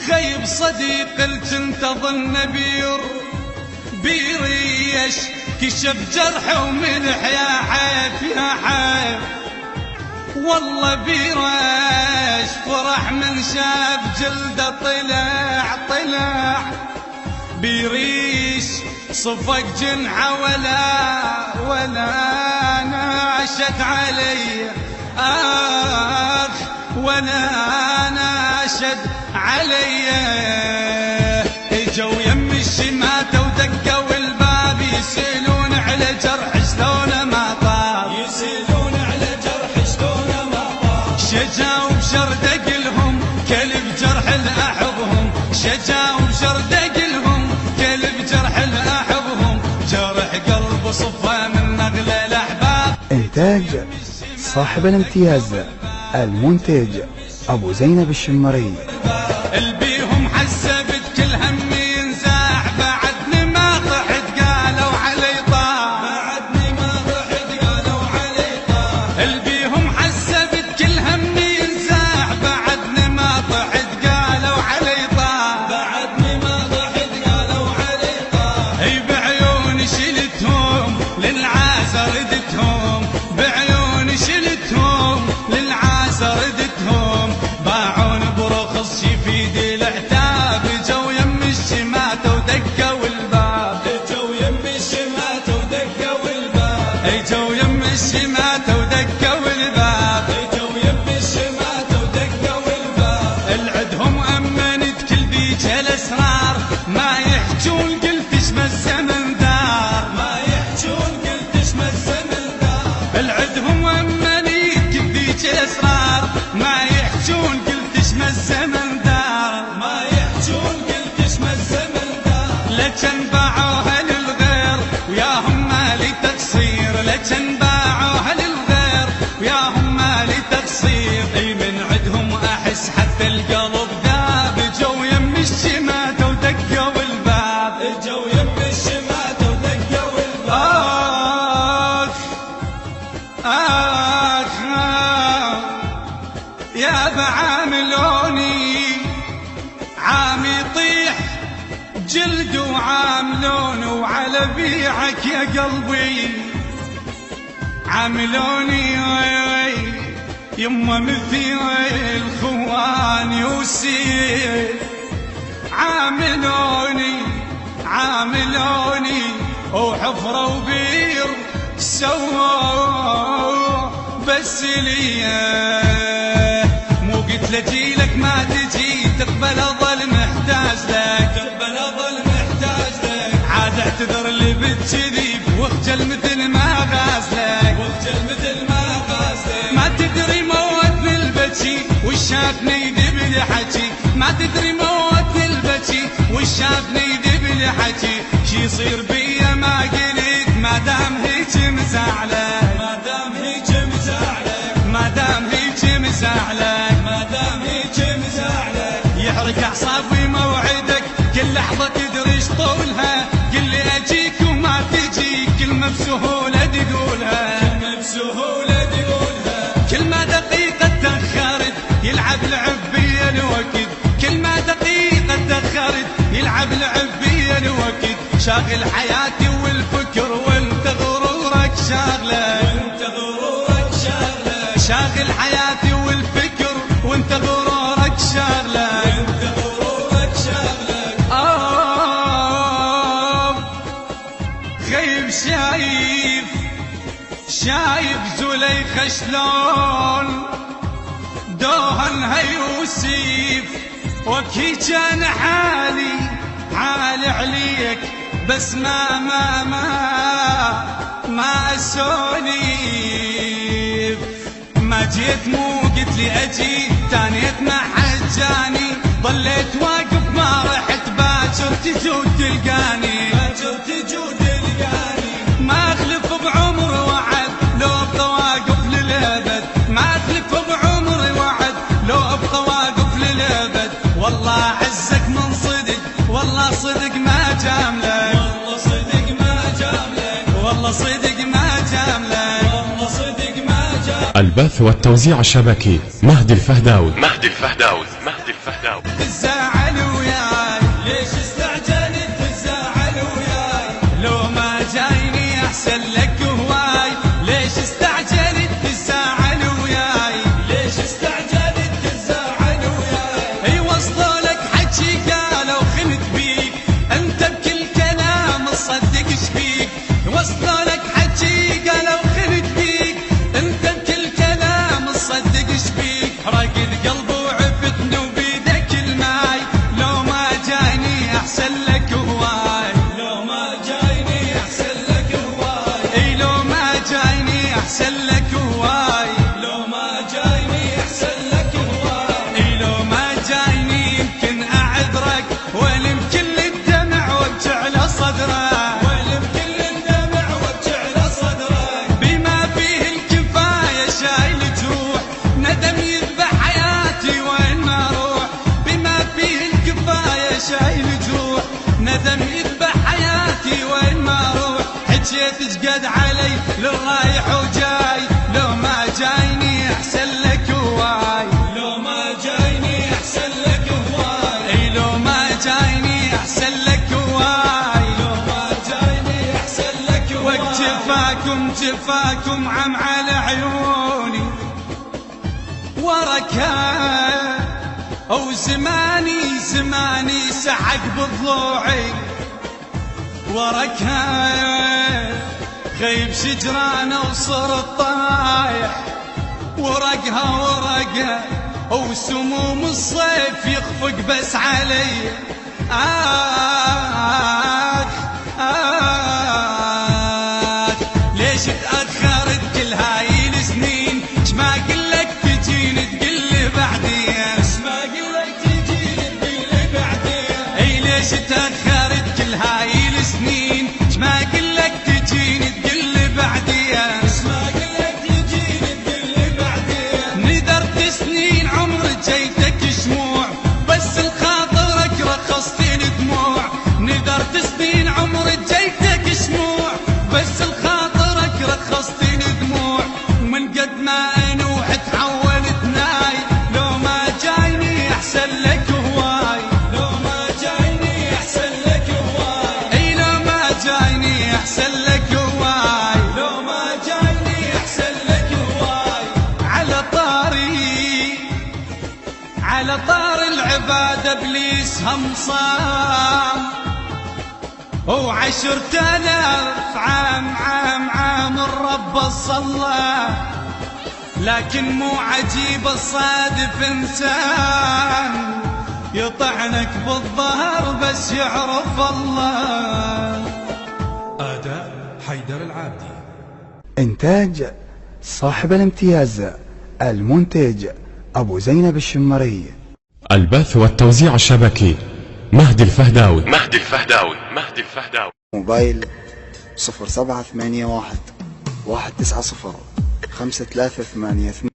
خيب صديق التنتظر النبير بيريش كشف جرح وملح يا حيف يا حيف. والله بيريش فرح من شاف جلده طلع بيريش صفق جنحه ولا ناشت علي ولا ناشد علي. اجوا يم الشماتة ودقوا الباب يسألون على جرح شلون ما طاب شجاوا بشردق لهم كلب جرح الأحبهم شجاوا بشردق لهم كلب جرح الأحبهم. جرح قلب صفى من نغل الأحباب. إنتاج صاحب الامتياز المنتج أبو زينب الشمري. البيهم حسبت كل هم ينزاح بعدني ما طحت قالوا علي طاح البيهم حسبت كل هم ينزاح بعدني ما طحت قالوا علي طاح اي بعيوني شلتهم للعازة ردتهم بعيوني شلتهم للعازة ردتهم. باعون برخص يفيد العتاب جو يم الشماتة ودقوا الباب جو يم الشماتة ودقوا الباب. العدهم أمنت كل ذيك الأسرار ما يحجون قلت اسم الزمن دار العدهم أمنت كل ذيك الأسرار ما يحجون قلت اسم الزمن دار لكن باعوها للغير وياهم مالي تقصير لكن باعوها للغير وياهم مالي تقصير. اي من عدهم احس حتى القلب ذاب جو يم الشماتة ودقوا الباب يا بعاملوني عام يطيح جلد وعاملون وعلى بيعك يا قلبي عاملوني يما مثل الخوان وسيل عاملوني وحفرة وبير سووا بس ليه مو قلت لجيلك ما تجي تقبل اظل محتاج لك عاد اعتذر اللي بتجذيب واخجل مثل ما غازلك ما تدري موتني البكي وشافني يدب لي حكي ما تدري موتني البكي وشافني يدب لي حكي شي يصير بيا ما قلت ما دام هيك مزعلك يحرق اعصابي موعدك كل لحظة تدري ايش طولها قل لي اجيك وما تجيك كلمة بسهولة تقولها كل ما دقيقة تأخرت يلعب لعب بيا الوقت كل ما دقيقة تأخرت يلعب لعب بيا الوقت شاغل حياتي والفكر وانت غرورك شاغل حياتي والفكر وانت غرورك شاغلك غيب شايف زليخة شلون دوهنها يوسف وكي كان حالي عليك بس ما اسولف ما جيت مو قلت لي اجي تانيت ما حجاني ظليت واقف ما رحت باكر تجود تلقاني ما اخلف بعمر وعد لو ابقى واقف للابد ما اخلف بعمر وعد لو ابقى واقف للابد. والله عزك من صدق والله صدق ما جاملك والله صدق ما جاملك البث والتوزيع الشبكي مهدي الفهداوي. تزعل وياي ليش استعجلت تزعل وياي لو ما جايني احسن لك هواي ليش استعجلت تزعل وياي ليش استعجلت تزعل وياي اي وصلوا لك حكي قالوا خنت بيك انت بكل كلام تصدق شبيك وصلوا لك حكي قالوا خنت بيك انت بكل كلام تصدق شبيك حرق القلب وعفتني وبيدك الماي لو ما جايني احسن لك هواي لو ما جايني احسن لك هواي اي لو ما جايني احسن لك هواي لو ما جايني احسن لك هواي اي لو ما جايني يمكن اعذرك ويمكن الدمع وابكي على صدرك ويمكن الدمع وابكي على صدرك بما فيه الكفايه شايل جروح ندم يذبح حياتي وين ما اروح بما فيه الكفايه شايل جروح ندم يذبح حياتي وين ما اروح حجيت تقد علي للرايح وجاي لو ما جايني احسن لك هواي لو ما جايني احسن لك هواي اي لو ما جايني احسن لك هواي لو ما جايني احسن لك هواي جفاكم عم على عيوني وركها او زماني سحق بضلوعي وركها غيب شجرانه وصرت طايح ورقها وسموم الصيف يخفق بس علي ليش تأخرت كل هاي السنين ما قلك تجيني تقلي بعدين ما قلك تجيني تقلي بعدين اي ليش تأخرت كل هاي السنين ما قلك تجيني تقلي بعدين ما قلك تجيني تقلي بعدين ندرت سنين عمري جيتك شموع بس الخاطرك رخصتين دموع ندرت سنين عمري جيتك شموع بس الخاطرك رخصتين دموع ومن قد ما انوح تحولت ناي لو ما جايني احسن لك هواي لو ما جايني احسن لك هواي اي لو ما جايني احسن لك هواي لو ما جايني احسن لك هواي على طار العبادة ابليس هم صام و10,000 عام الرب صلى لكن مو عجيب الصادف انسان يطعنك بالظهر بس يعرف الله. أداء حيدر العابدي. إنتاج صاحب الامتياز المنتج أبو زينب الشمري. البث والتوزيع الشبكي مهدي الفهداوي. موبايل 0781 190 538